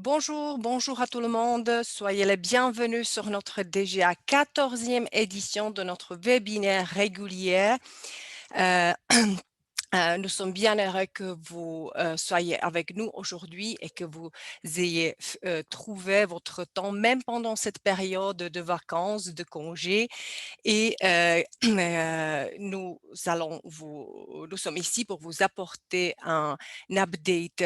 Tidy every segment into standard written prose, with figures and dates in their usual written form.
Bonjour, bonjour à tout le monde. Soyez les bienvenus sur notre déjà 14e édition de notre webinaire régulier. Euh, nous sommes bien heureux que vous soyez avec nous aujourd'hui et que vous ayez trouvé votre temps, même pendant cette période de vacances, de congés, et nous sommes ici pour vous apporter un update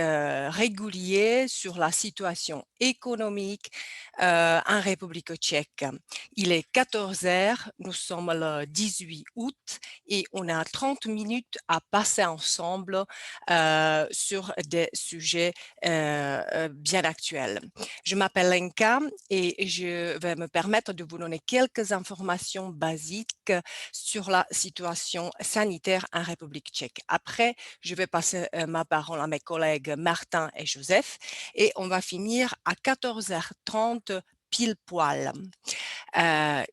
régulier sur la situation économique en République tchèque. Il est 14 heures, nous sommes le 18 août et on a 30 minutes à passer ensemble sur des sujets bien actuels. Je m'appelle Lenka et je vais me permettre de vous donner quelques informations basiques sur la situation sanitaire en République tchèque. Après, je vais passer ma parole à mes collègues Martin et Joseph et on va finir à 14h30 pile poil. Euh,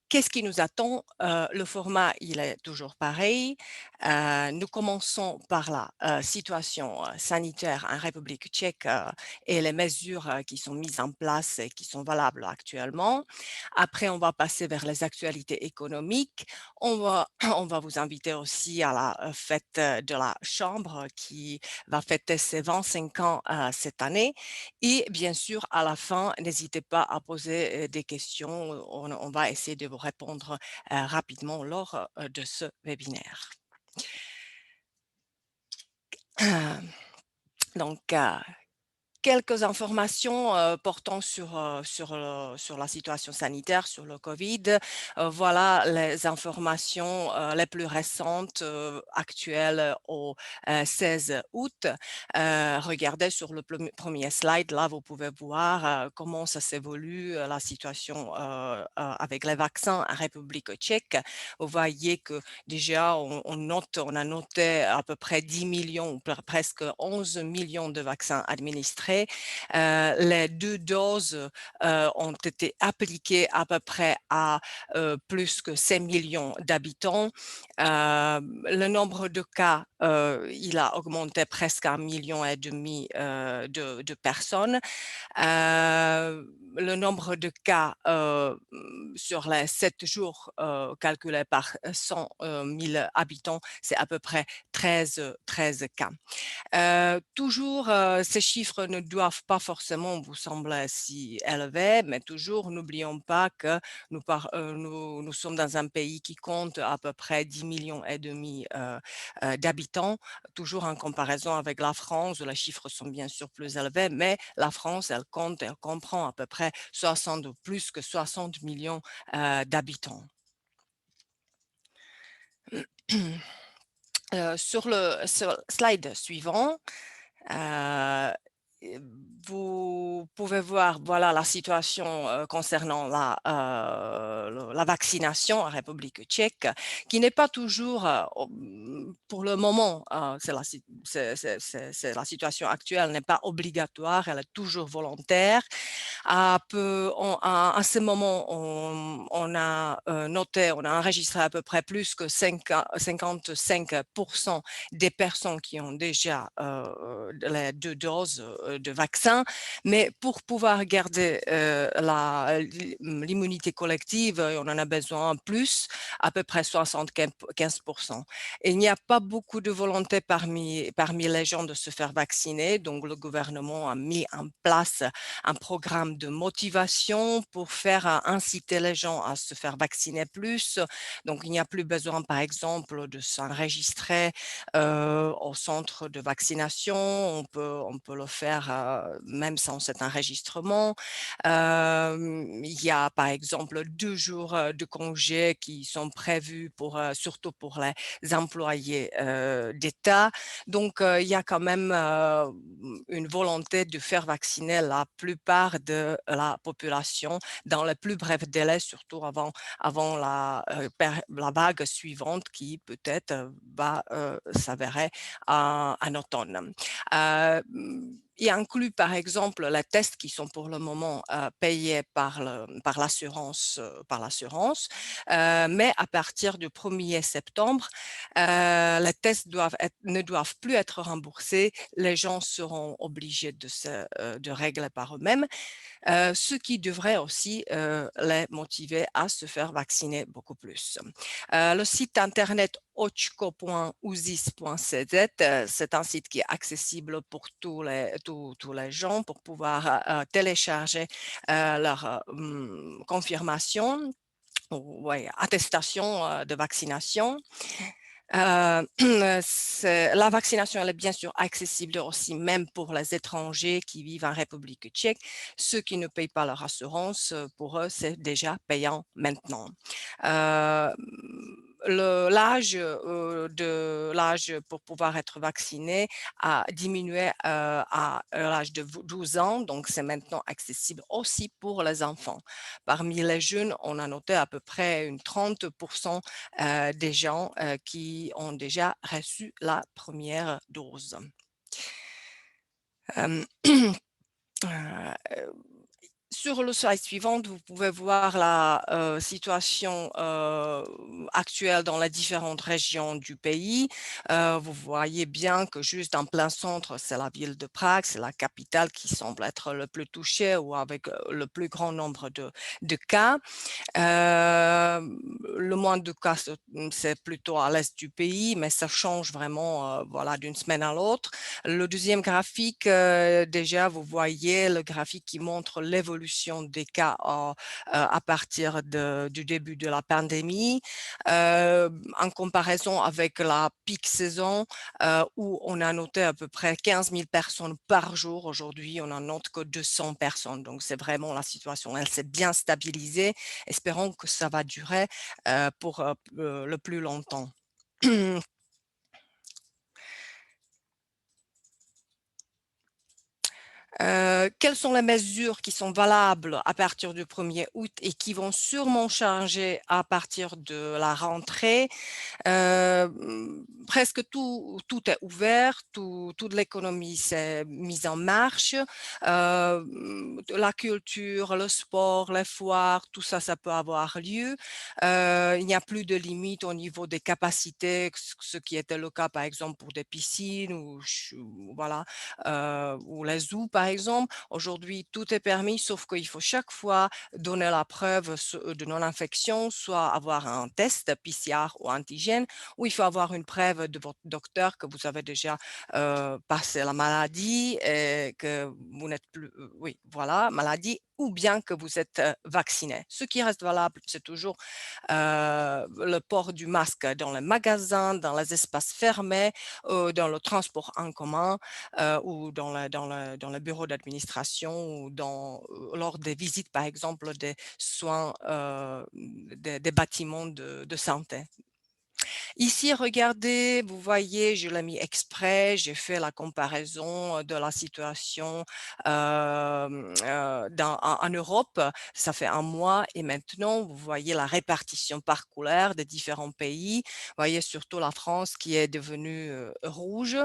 Qu'est-ce qui nous attend? Le format, il est toujours pareil. Nous commençons par la situation sanitaire en République tchèque et les mesures qui sont mises en place et qui sont valables actuellement. Après, on va passer vers les actualités économiques. On va vous inviter aussi à la fête de la Chambre qui va fêter ses 25 ans cette année. Et bien sûr, à la fin, n'hésitez pas à poser des questions. On va essayer de vous répondre rapidement lors de ce webinaire. Donc, quelques informations portant sur la situation sanitaire, sur le Covid. Voilà les informations les plus récentes, actuelles au 16 août. Regardez sur le premier slide, là, vous pouvez voir comment ça s'évolue, la situation avec les vaccins en République tchèque. Vous voyez que déjà, on a noté à peu près 10 millions, presque 11 millions de vaccins administrés. Les 2 doses ont été appliquées à peu près à plus que 5 millions d'habitants. Le nombre de cas, il a augmenté presque à 1,5 million de personnes. Le nombre de cas sur les 7 jours calculés par 100 000 habitants, c'est à peu près 13 cas. Toujours, ces chiffres ne doivent pas forcément vous sembler si élevés, mais toujours n'oublions pas que nous sommes dans un pays qui compte à peu près 10 millions et demi d'habitants, toujours en comparaison avec la France où les chiffres sont bien sûr plus élevés, mais la France, elle comprend à peu près 60 ou plus que 60 millions d'habitants. Sur le slide suivant, euh, vous pouvez voir, voilà la situation concernant la vaccination en République tchèque, qui n'est pas toujours, pour le moment, c'est la situation actuelle n'est pas obligatoire, elle est toujours volontaire. À ce moment, on a noté, on a enregistré à peu près plus que 55% des personnes qui ont déjà les 2 doses de vaccin. Mais pour pouvoir garder l'immunité collective, on en a besoin plus, à peu près 75%. Et il n'y a pas beaucoup de volonté parmi les gens de se faire vacciner. Donc, le gouvernement a mis en place un programme de motivation pour faire inciter les gens à se faire vacciner plus. Donc, il n'y a plus besoin, par exemple, de s'enregistrer au centre de vaccination. On peut le faire même sans cet enregistrement. Il y a, par exemple, 2 jours de congé qui sont prévus surtout pour les employés d'État. Donc, il y a quand même une volonté de faire vacciner la plupart de la population dans le plus bref délai, surtout avant la vague suivante qui peut-être va s'avérer en automne. il inclut par exemple les tests qui sont pour le moment payés par l'assurance, mais à partir du 1er septembre, les tests ne doivent plus être remboursés. Les gens seront obligés de régler par eux-mêmes, ce qui devrait aussi les motiver à se faire vacciner beaucoup plus. Le site internet ochco.usis.cz, c'est un site qui est accessible pour tous les gens pour pouvoir télécharger leur confirmation, ouais, attestation de vaccination. La vaccination, elle est bien sûr accessible aussi même pour les étrangers qui vivent en République tchèque. Ceux qui ne payent pas leur assurance, pour eux, c'est déjà payant maintenant. Euh, l'âge pour pouvoir être vacciné a diminué à l'âge de 12 ans, donc c'est maintenant accessible aussi pour les enfants. Parmi les jeunes, on a noté à peu près une 30% des gens qui ont déjà reçu la première dose. Euh, Sur le slide suivant, vous pouvez voir la situation actuelle dans les différentes régions du pays. Vous voyez bien que juste en plein centre, c'est la ville de Prague, c'est la capitale qui semble être le plus touchée ou avec le plus grand nombre de cas. Le moins de cas, c'est plutôt à l'est du pays, mais ça change vraiment voilà, d'une semaine à l'autre. Le deuxième graphique, déjà, vous voyez le graphique qui montre l'évolution des cas à partir du début de la pandémie, en comparaison avec la peak saison où on a noté à peu près 15 000 personnes par jour. Aujourd'hui, on n'en note que 200 personnes. Donc, c'est vraiment la situation. Elle s'est bien stabilisée. Espérons que ça va durer pour le plus longtemps. Quelles sont les mesures qui sont valables à partir du 1er août et qui vont sûrement changer à partir de la rentrée? Presque tout est ouvert, toute l'économie s'est mise en marche. La culture, le sport, les foires, tout ça, ça peut avoir lieu. Il n'y a plus de limite au niveau des capacités, ce qui était le cas par exemple pour des piscines voilà, ou les zoos par exemple. Aujourd'hui, tout est permis, sauf qu'il faut chaque fois donner la preuve de non-infection, soit avoir un test PCR ou antigène, ou il faut avoir une preuve de votre docteur que vous avez déjà passé la maladie et que vous n'êtes plus, oui, voilà, maladie, ou bien que vous êtes vacciné. Ce qui reste valable, c'est toujours le port du masque dans les magasins, dans les espaces fermés, dans le transport en commun ou dans le bureau d'administration ou lors des visites, par exemple, des soins des bâtiments de santé. Ici, regardez, vous voyez, je l'ai mis exprès, j'ai fait la comparaison de la situation en Europe. Ça fait un mois et maintenant, vous voyez la répartition par couleur des différents pays. Vous voyez surtout la France qui est devenue rouge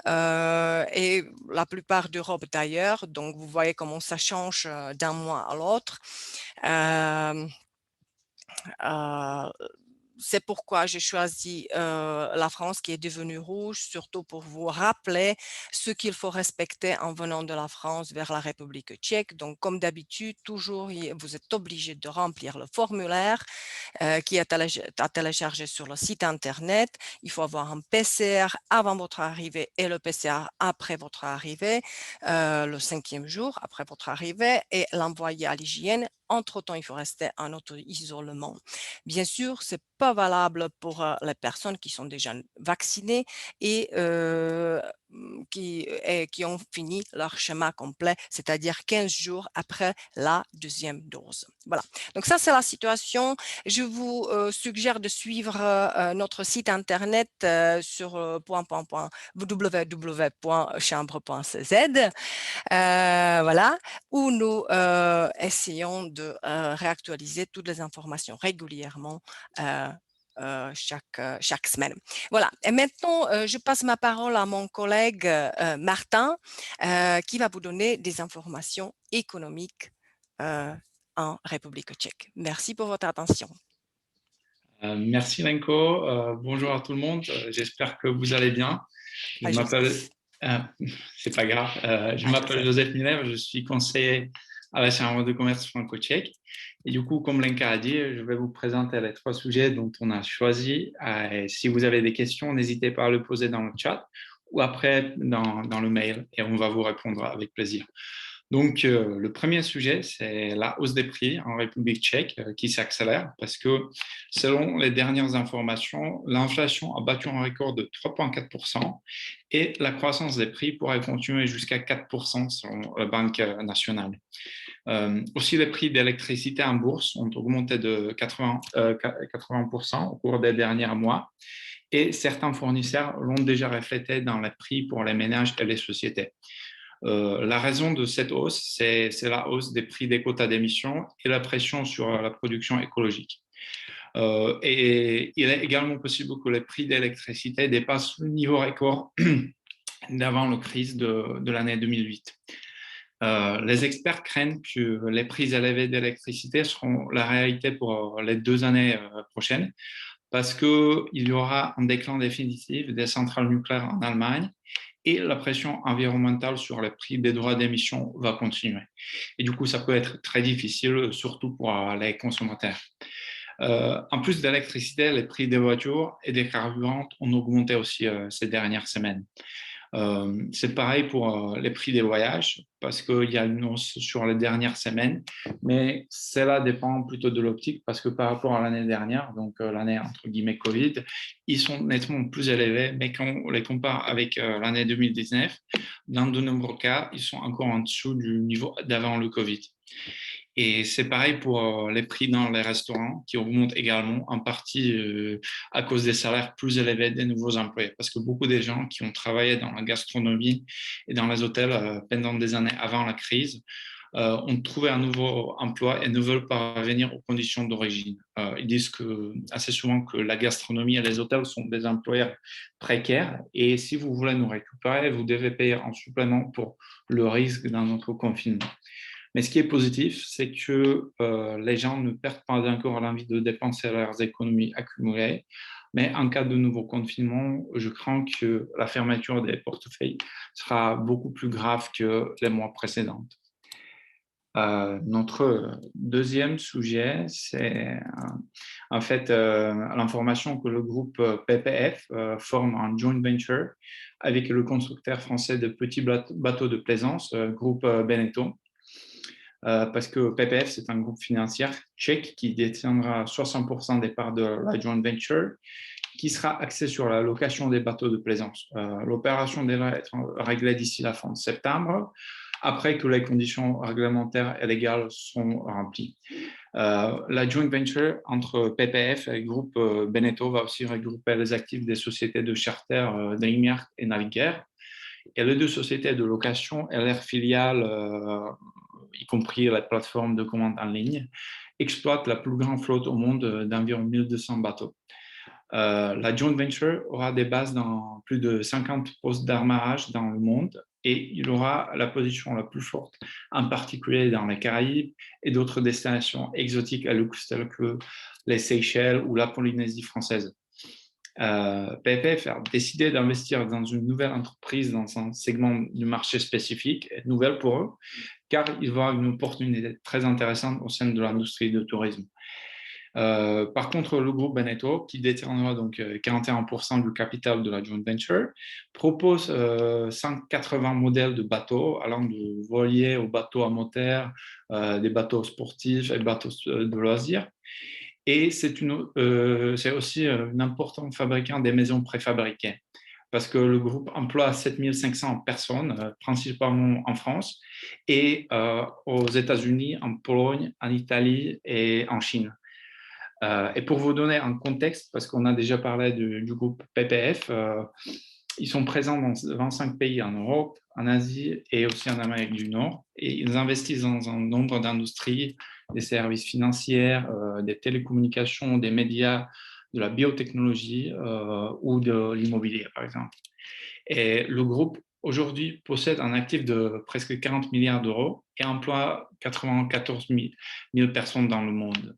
et la plupart d'Europe d'ailleurs. Donc, vous voyez comment ça change d'un mois à l'autre. Euh, euh, c'est pourquoi j'ai choisi la France qui est devenue rouge, surtout pour vous rappeler ce qu'il faut respecter en venant de la France vers la République tchèque. Donc, comme d'habitude, toujours, vous êtes obligé de remplir le formulaire qui est à télécharger sur le site Internet. Il faut avoir un PCR avant votre arrivée et le PCR après votre arrivée, le 5e jour après votre arrivée, et l'envoyer à l'hygiène. Entre-temps, il faut rester en auto-isolement. Bien sûr, ce n'est pas valable pour les personnes qui sont déjà vaccinées et qui ont fini leur schéma complet, c'est-à-dire 15 jours après la deuxième dose. Voilà. Donc ça, c'est la situation. Je vous suggère de suivre notre site internet sur www.chambre.cz, voilà, où nous essayons de réactualiser toutes les informations régulièrement chaque semaine. Voilà. Et maintenant, je passe ma parole à mon collègue Martin, qui va vous donner des informations économiques en République tchèque. Merci pour votre attention. Merci Lenko. Bonjour à tout le monde. J'espère que vous allez bien. Je À m'appelle, Joseph. euh, c'est pas grave. Je À m'appelle Joseph. Joseph Miller. Je suis conseiller à la Chambre de commerce franco-tchèque. Et du coup, comme Lenka a dit, je vais vous présenter les 3 sujets dont on a choisi. Et si vous avez des questions, n'hésitez pas à le poser dans le chat ou après dans le mail et on va vous répondre avec plaisir. Donc, le premier sujet, c'est la hausse des prix en République tchèque qui s'accélère parce que, selon les dernières informations, l'inflation a battu un record de 3,4% et la croissance des prix pourrait continuer jusqu'à 4% selon la Banque nationale. Aussi, les prix d'électricité en bourse ont augmenté de 80% au cours des derniers mois et certains fournisseurs l'ont déjà reflété dans les prix pour les ménages et les sociétés. La raison de cette hausse, c'est la hausse des prix des quotas d'émission et la pression sur la production écologique. Et il est également possible que les prix d'électricité dépassent le niveau record d'avant la crise de l'année 2008. Les experts craignent que les prix élevés d'électricité seront la réalité pour les 2 années prochaines parce qu'il y aura un déclin définitif des centrales nucléaires en Allemagne et la pression environnementale sur les prix des droits d'émission va continuer. Et du coup, ça peut être très difficile, surtout pour les consommateurs. En plus d'électricité, les prix des voitures et des carburants ont augmenté aussi ces dernières semaines. C'est pareil pour les prix des voyages, parce qu'il y a une hausse sur les dernières semaines, mais cela dépend plutôt de l'optique, parce que par rapport à l'année dernière, donc l'année entre guillemets Covid, ils sont nettement plus élevés, mais quand on les compare avec l'année 2019, dans de nombreux cas, ils sont encore en dessous du niveau d'avant le Covid. Et c'est pareil pour les prix dans les restaurants qui augmentent également en partie à cause des salaires plus élevés des nouveaux employés. Parce que beaucoup des gens qui ont travaillé dans la gastronomie et dans les hôtels pendant des années avant la crise ont trouvé un nouveau emploi et ne veulent pas revenir aux conditions d'origine. Ils disent assez souvent que la gastronomie et les hôtels sont des employeurs précaires et si vous voulez nous récupérer, vous devez payer en supplément pour le risque d'un autre confinement. Mais ce qui est positif, c'est que les gens ne perdent pas encore l'envie de dépenser leurs économies accumulées. Mais en cas de nouveau confinement, je crains que la fermeture des portefeuilles sera beaucoup plus grave que les mois précédents. Notre deuxième sujet, c'est en fait l'information que le groupe PPF forme un joint venture avec le constructeur français de petits bateaux de plaisance, groupe Beneteau. Parce que PPF, c'est un groupe financier tchèque qui détiendra 60% des parts de la joint venture, qui sera axé sur la location des bateaux de plaisance. L'opération devrait être réglée d'ici la fin de septembre, après que les conditions réglementaires et légales sont remplies. La joint venture entre PPF et le groupe Beneteau va aussi regrouper les actifs des sociétés de charter Dreamyard et Navigaire, et les 2 sociétés de location et leurs filiales y compris la plateforme de commande en ligne, exploite la plus grande flotte au monde d'environ 1200 bateaux. La joint venture aura des bases dans plus de 50 postes d'armarage dans le monde et il aura la position la plus forte, en particulier dans les Caraïbes et d'autres destinations exotiques à luxe telles que les Seychelles ou la Polynésie française. PPF a décidé d'investir dans une nouvelle entreprise dans un segment du marché spécifique, nouvelle pour eux, car ils voient une opportunité très intéressante au sein de l'industrie du tourisme. Par contre, le groupe Beneteau, qui détiendra donc 41% du capital de la joint venture, propose 180 modèles de bateaux, allant de voiliers aux bateaux à moteur, des bateaux sportifs et bateaux de loisirs. Et c'est aussi un important fabricant des maisons préfabriquées parce que le groupe emploie 7500 personnes, principalement en France, et aux États-Unis, en Pologne, en Italie et en Chine. Et pour vous donner un contexte, parce qu'on a déjà parlé du groupe PPF, ils sont présents dans 25 pays en Europe, en Asie et aussi en Amérique du Nord. Et ils investissent dans un nombre d'industries, des services financiers, des télécommunications, des médias, de la biotechnologie ou de l'immobilier, par exemple. Et le groupe, aujourd'hui, possède un actif de presque 40 milliards d'euros et emploie 94 000 personnes dans le monde.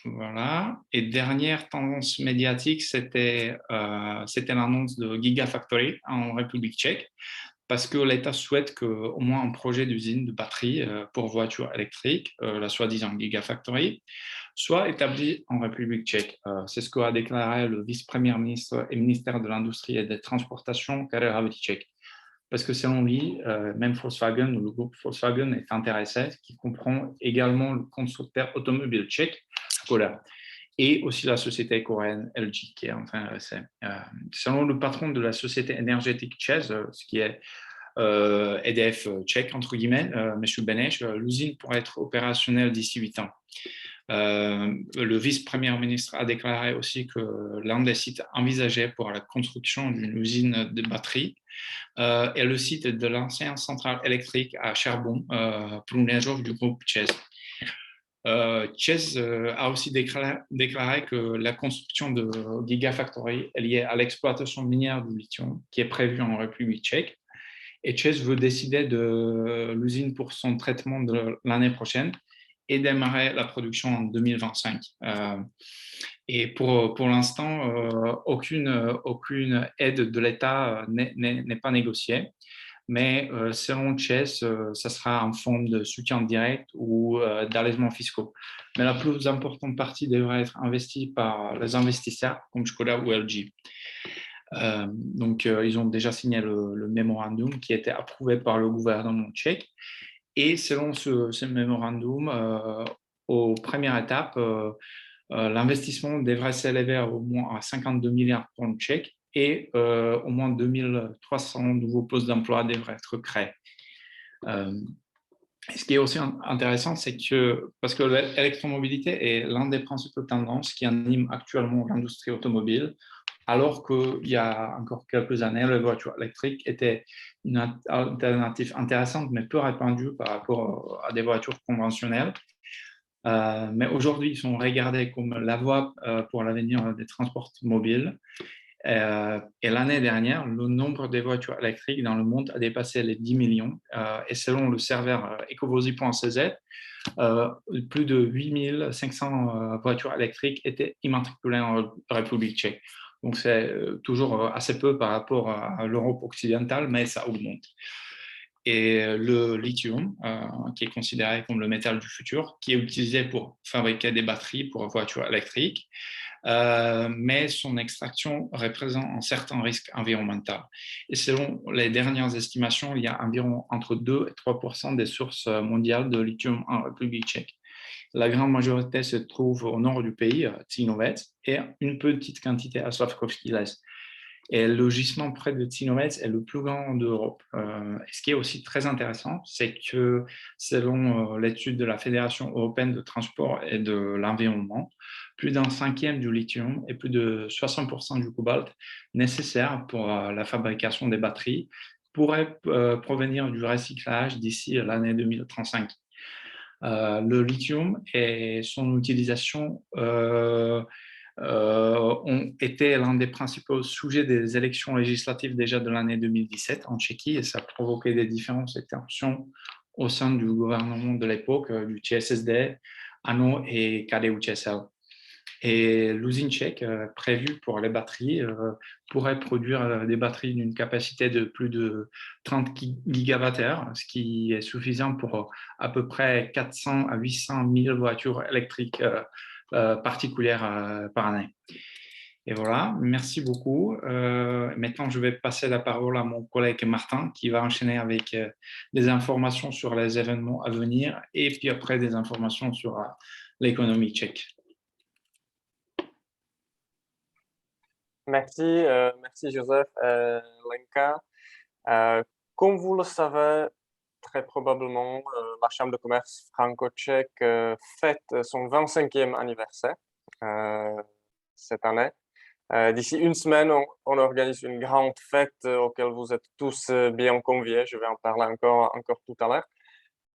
Voilà. Et dernière tendance médiatique, c'était l'annonce de Gigafactory en République tchèque, parce que l'État souhaite qu'au moins un projet d'usine de batterie pour voitures électriques, la soi-disant Gigafactory, soit établi en République tchèque. C'est ce qu'a déclaré le vice-premier ministre et ministère de l'Industrie et des Transportations, Karel Havlíček. Parce que selon lui, même Volkswagen, le groupe Volkswagen est intéressé, qui comprend également le constructeur automobile tchèque, Škoda, et aussi la société coréenne LG qui est intéressée. Selon le patron de la société énergétique ČEZ, ce qui est EDF tchèque, entre guillemets, M. Beneš, l'usine pourrait être opérationnelle d'ici 8 ans. Le vice-premier ministre a déclaré aussi que l'un des sites envisagés pour la construction d'une usine de batterie est le site de l'ancienne centrale électrique à charbon, Prunežov du groupe ČEZ. ČEZ a aussi déclaré que la construction de Gigafactory est liée à l'exploitation minière du lithium qui est prévue en République tchèque. Et ČEZ veut décider de l'usine pour son traitement de l'année prochaine et démarrer la production en 2025. Et pour l'instant, aucune aide de l'État n'est pas négociée. Mais selon ČEZ, ça sera en forme de soutien direct ou d'allègements fiscaux. Mais la plus importante partie devrait être investie par les investisseurs comme Škoda ou LG. Donc, ils ont déjà signé le mémorandum qui a été approuvé par le gouvernement tchèque. Et selon ce mémorandum, aux premières étapes, l'investissement devrait s'élever au moins à 52 milliards de francs tchèques et au moins 2300 nouveaux postes d'emploi devraient être créés. Ce qui est aussi intéressant, c'est que, parce que l'électromobilité est l'un des principaux tendances qui animent actuellement l'industrie automobile, alors qu'il y a encore quelques années, les voitures électriques étaient une alternative intéressante, mais peu répandue par rapport à des voitures conventionnelles. Mais aujourd'hui, ils sont regardés comme la voie pour l'avenir des transports mobiles. Et l'année dernière, le nombre de voitures électriques dans le monde a dépassé les 10 millions. Et selon le serveur ecovosi.cz, plus de 8500 voitures électriques étaient immatriculées en République tchèque. Donc, c'est toujours assez peu par rapport à l'Europe occidentale, mais ça augmente. Et le lithium, qui est considéré comme le métal du futur, qui est utilisé pour fabriquer des batteries pour voitures électriques, mais son extraction représente un certain risque environnemental. Et selon les dernières estimations, il y a environ entre 2 et 3% des sources mondiales de lithium en République tchèque. La grande majorité se trouve au nord du pays, Cínovec, et une petite quantité à Slavkovský les. Et le gisement près de Cínovec est le plus grand d'Europe. Ce qui est aussi très intéressant, c'est que selon l'étude de la Fédération européenne de transport et de l'environnement, plus d'un cinquième du lithium et plus de 60% du cobalt nécessaires pour la fabrication des batteries pourraient provenir du recyclage d'ici l'année 2035. Le lithium et son utilisation ont été l'un des principaux sujets des élections législatives déjà de l'année 2017 en Tchéquie et ça a provoqué des différences et tensions au sein du gouvernement de l'époque, du ČSSD, ANO et KDU-ČSL. Et l'usine tchèque prévue pour les batteries pourrait produire des batteries d'une capacité de plus de 30 gigawattheures, ce qui est suffisant pour à peu près 400 à 800 000 voitures électriques particulières par année. Et voilà, merci beaucoup. Maintenant, je vais passer la parole à mon collègue Martin qui va enchaîner avec des informations sur les événements à venir et puis après des informations sur l'économie tchèque. Merci Joseph et Lenka. Comme vous le savez, très probablement, la Chambre de commerce franco-tchèque fête son 25e anniversaire cette année. D'ici une semaine, on organise une grande fête auquel vous êtes tous bien conviés. Je vais en parler encore tout à l'heure.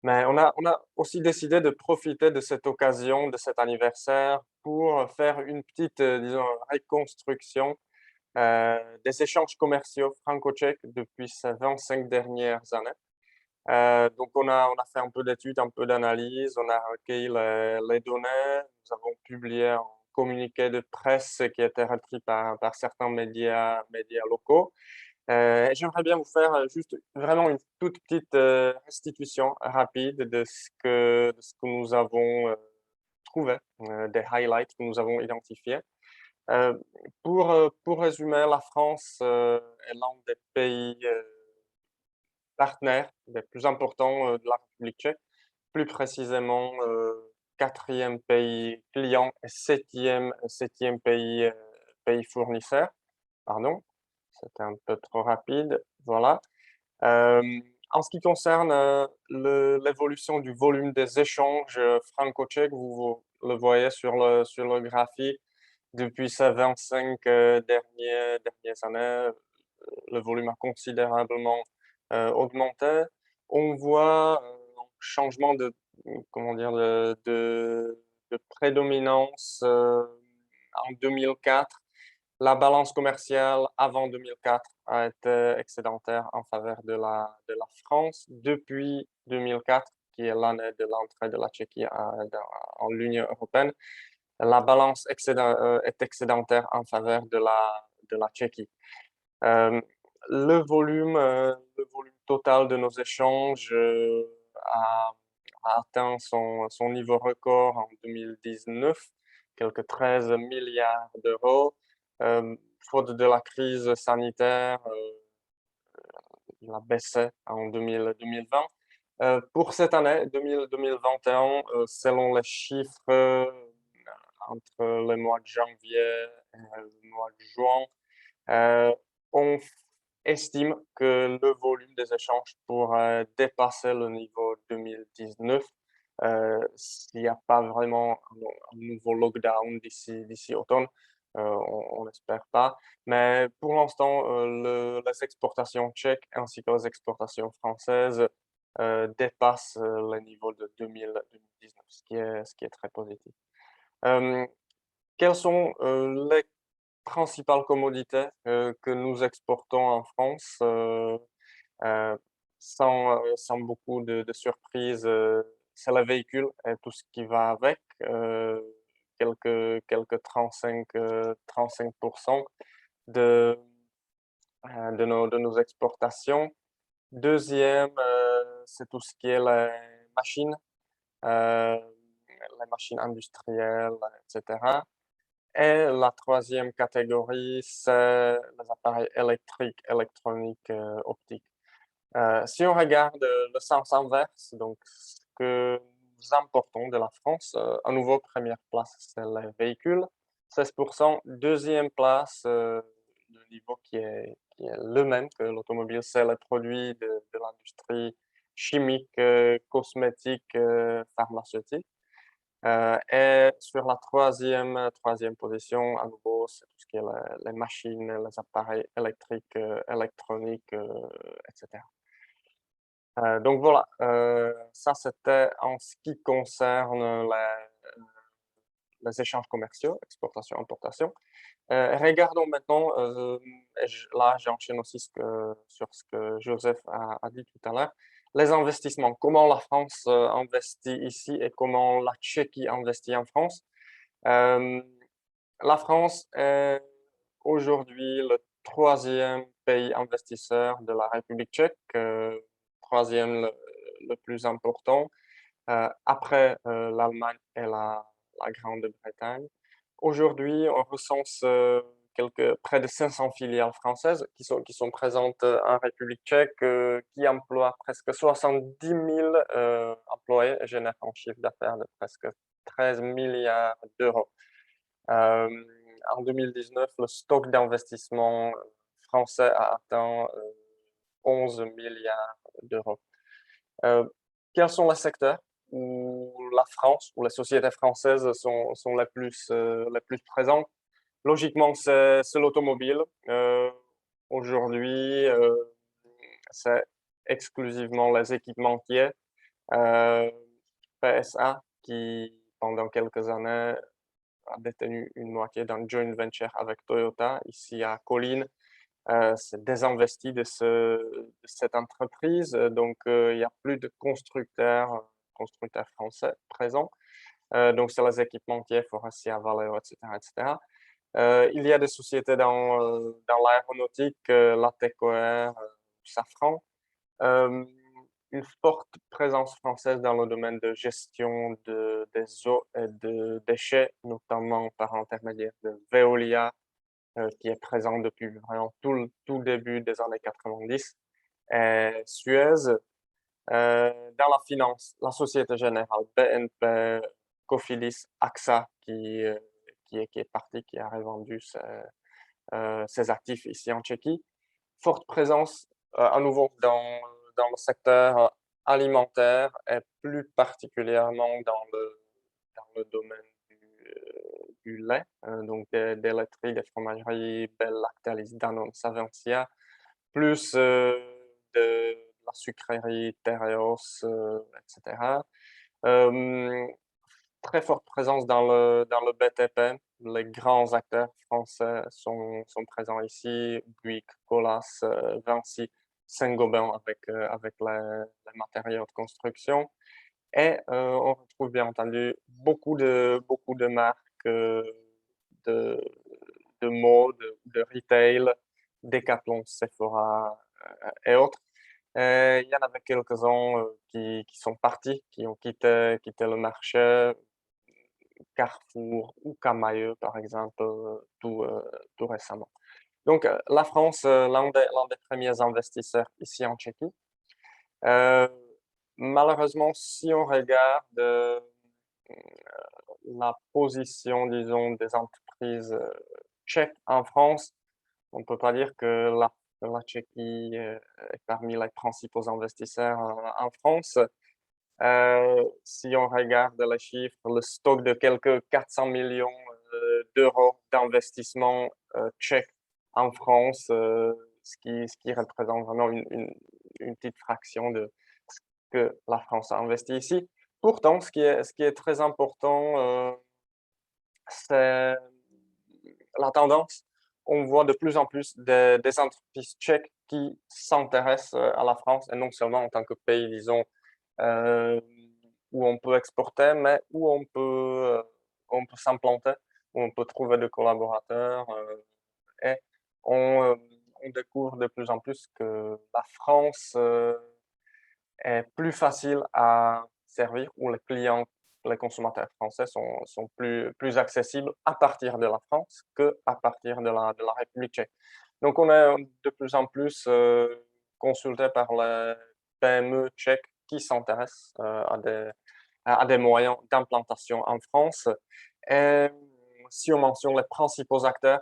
Mais on a aussi décidé de profiter de cette occasion, de cet anniversaire, pour faire une petite, disons, reconstruction des échanges commerciaux franco-tchèques depuis ces 25 dernières années. Donc on a fait un peu d'études, un peu d'analyse, on a recueilli les données, nous avons publié un communiqué de presse qui a été repris par certains médias locaux. J'aimerais bien vous faire, juste vraiment une toute petite, restitution rapide de ce que nous avons, trouvé, des highlights que nous avons identifiés. Heu, pour résumer, la France, est l'un des pays, partenaires les plus importants, de la République tchèque. Plus précisément, 4e pays client et septième pays fournisseur. Pardon, c'était un peu trop rapide, voilà. En ce qui concerne, l'évolution du volume des échanges, franco-tchèques, vous le voyez sur le graphique, depuis ces 25, dernières années, le volume a considérablement, augmenté. On voit, un changement de, comment dire? De prédominance, en 2004. La balance commerciale avant 2004 a été excédentaire en faveur de la France. Depuis 2004, qui est l'année de l'entrée de la Tchéquie en l'Union européenne, la balance est excédentaire en faveur de la Tchéquie. Hem, le volume total de nos échanges, a atteint son niveau record en 2019, quelques 13 milliards d'euros. Faute de la crise sanitaire, il a baissé en 2020. Pour cette année 2021, selon les chiffres, entre le mois de janvier et le mois de juin, on estime que le volume des échanges pourrait dépasser le niveau 2019, s'il n'y a pas vraiment un nouveau lockdown d'ici automne. On n'espère pas. Mais pour l'instant, les exportations tchèques ainsi que les exportations françaises dépassent les niveaux de 2019, ce qui est très positif. Hem, Quelles sont les principales commodités que nous exportons en France? Heu, sans beaucoup de surprises, c'est le véhicule et tout ce qui va avec, quelques 35 de, de nos exportations. Deuxième, c'est tout ce qui est heu, les machines industrielles, et cetera. Et la troisième catégorie, c'est les appareils électriques, électroniques, optiques. Si on regarde, le sens inverse, donc ce que nous importons de la France, à nouveau première place, c'est les véhicules, 16. Deuxième place, le niveau qui est le même que l'automobile, c'est les produits de l'industrie chimique, cosmétique, pharmaceutique. Et sur la troisième position, à nouveau, c'est tout ce qui est les machines, les appareils électriques, électroniques, et cetera. Donc voilà, ça c'était en ce qui concerne les échanges commerciaux, exportation, importation. Regardons maintenant, et là j'enchaîne aussi sur ce que Joseph a dit tout à l'heure, les investissements. Comment la France investit ici et comment la Tchéquie investit en France. Hem, la France est aujourd'hui le troisième pays investisseur de la République tchèque, 3e le plus important, après, l'Allemagne et la Grande-Bretagne. Aujourd'hui, on recense, près de 500 filiales françaises qui sont présentes, en République tchèque, qui emploient presque 70 000 employés et génèrent un chiffre d'affaires de presque 13 milliards d'euros. Hem, En 2019, le stock d'investissement, français a atteint, 11 milliards d'euros. Heu, Quels sont les secteurs où la France, où les sociétés françaises sont les plus présentes? Logiquement, c'est l'automobile. Aujourd'hui, c'est exclusivement les équipementiers, PSA, qui pendant quelques années a détenu une moitié d'un joint venture avec Toyota ici à Colline, s'est désinvesti de cette entreprise. Donc, il n'y a plus de constructeurs français présents. Donc, c'est les équipementiers Faurecia, Valeo, etc., etc. Il y a des sociétés dans l'aéronautique, Latécoère, Safran. Une forte présence française dans le domaine de gestion des eaux et de déchets, notamment par intermédiaire de Veolia, qui est présent depuis vraiment tout début des années 90. Et Suez, dans la finance, la Société Générale, BNP, Cofidis, AXA, qui est parti, qui a revendu ses actifs ici en Tchéquie. Forte présence à nouveau dans le secteur alimentaire et plus particulièrement dans le domaine du lait, donc des laiteries, des fromageries, Bell, Lactalis, Danone, Savencia, plus de la sucrerie, Tereos, etc. Très forte présence dans le BTP. Les grands acteurs français sont présents ici, Bouygues, Colas, Vinci, Saint-Gobain avec les matériaux de construction. Et on retrouve bien entendu beaucoup de marques de, de mode, de retail, Decathlon, Sephora et autres. Il y en avait quelques-uns qui sont partis, qui ont quitté le marché, Carrefour ou Camaïeu, par exemple, tout récemment. Donc, la France, l'un des premiers investisseurs ici en Tchéquie. Malheureusement, si on regarde la position, disons, des entreprises tchèques en France, on ne peut pas dire que la Tchéquie est parmi les principaux investisseurs en France. Si on regarde les chiffres, le stock de quelques 400 millions d'euros d'investissement tchèque en France, ce qui représente vraiment une petite fraction de ce que la France a investi ici. Pourtant, ce qui est très important, c'est la tendance. On voit de plus en plus des entreprises tchèques qui s'intéressent à la France, et non seulement en tant que pays, disons, euh, où on peut exporter, mais on peut s'implanter, où on peut trouver des collaborateurs. Et on, on découvre de plus en plus que la France est plus facile à servir, où les clients, les consommateurs français sont plus accessibles à partir de la France qu'à partir de la République tchèque. Donc, on est de plus en plus consulté par les PME tchèques qui s'intéressent à des moyens d'implantation en France. Et si on mentionne les principaux acteurs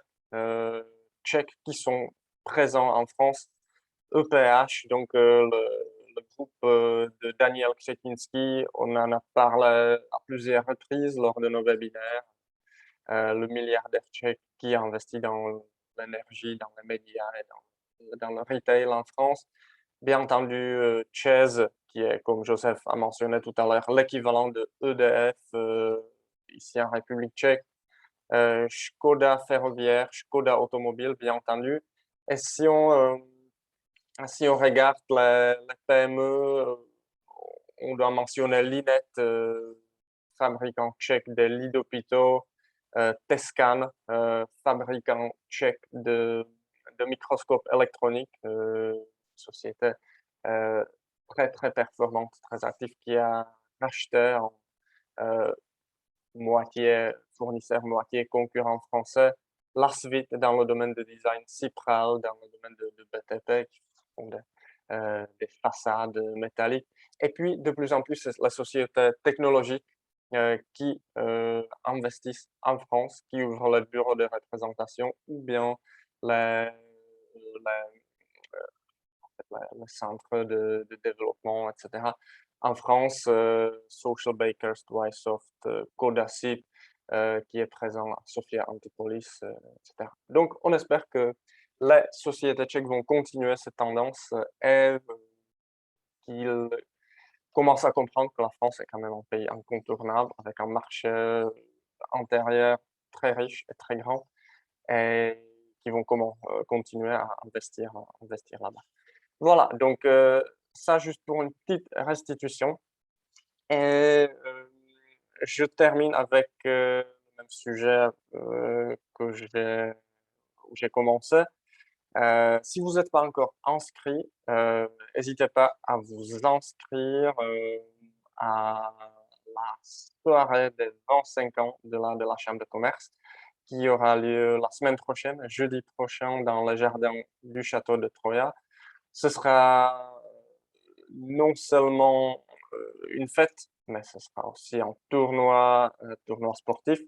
tchèques qui sont présents en France, EPH, donc le groupe de Daniel Křetínský, on en a parlé à plusieurs reprises lors de nos webinaires. Le milliardaire tchèque qui a investi dans l'énergie, dans les médias et dans le retail en France. Bien entendu, ČEZ, qui est, comme Joseph a mentionné tout à l'heure, l'équivalent de EDF ici en République tchèque. Škoda ferroviaire, Škoda automobile, bien entendu. Et si on regarde les PME, on doit mentionner Linet, fabricant tchèque des lits d'hôpitaux, Tescan, fabricant tchèque de microscopes électroniques, société très, très performante, très active, qui a racheté en moitié fournisseur, moitié concurrent français, Lasvit dans le domaine de design, Cipral dans le domaine de BTP, qui font des façades métalliques. Et puis, de plus en plus, la société technologique qui investissent en France, qui ouvrent le bureau de représentation ou bien les, les centres de développement, etc. En France, Social Bakers, Drysoft, Codacip, qui est présent à Sofia Antipolis, etc. Donc, on espère que les sociétés tchèques vont continuer cette tendance et qu'ils commence à comprendre que la France est quand même un pays incontournable avec un marché intérieur très riche et très grand et qui vont continuer à investir là-bas. Voilà, donc ça juste pour une petite restitution et je termine avec le même sujet que où j'ai commencé. Si vous n'êtes pas encore inscrit, n'hésitez pas à vous inscrire à la soirée des 25 ans de la Chambre de commerce qui aura lieu la semaine prochaine, jeudi prochain, dans les jardins du château de Troyes. Ce sera non seulement une fête, mais ce sera aussi un tournoi sportif,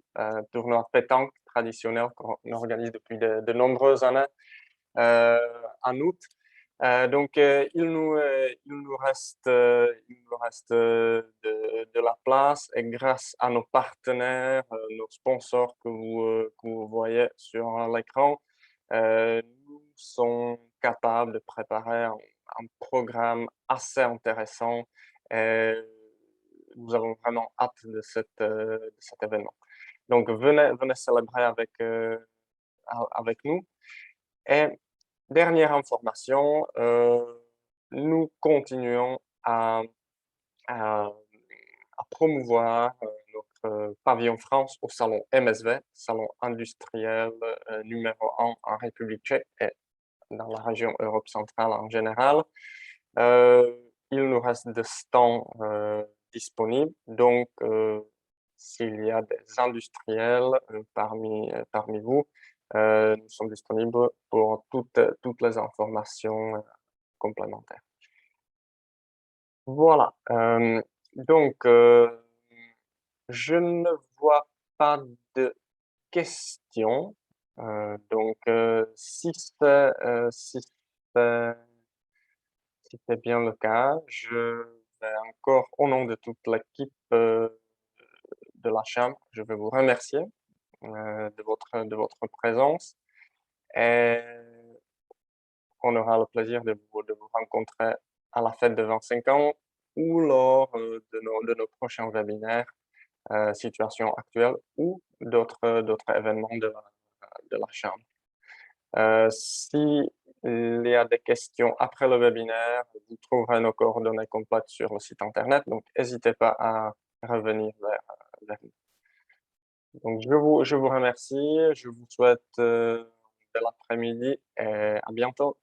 tournoi pétanque traditionnel qu'on organise depuis de nombreuses années en août. Donc, il nous reste de la place et grâce à nos partenaires, nos sponsors que vous voyez sur l'écran, nous sommes capables de préparer un programme assez intéressant et nous avons vraiment hâte de cet événement. Donc, venez célébrer avec nous. Et dernière information, nous continuons à promouvoir notre pavillon France au salon MSV, salon industriel numéro 1 en République tchèque et dans la région Europe centrale en général. Il nous reste des stands disponibles, donc s'il y a des industriels parmi vous, nous sommes disponibles pour toutes les informations complémentaires. Voilà, donc je ne vois pas de questions, donc si c'est bien le cas, je vais encore au nom de toute l'équipe, de la chambre, je vais vous remercier, de votre présence et on aura le plaisir de vous rencontrer à la fête de 25 ans ou lors de nos prochains webinaires, situation actuelle ou d'autres événements de la chambre. S'il y a des questions après le webinaire, vous trouverez nos coordonnées complètes sur le site internet, donc n'hésitez pas à revenir vers nous. Donc je vous remercie, je vous souhaite bel après-midi et à bientôt.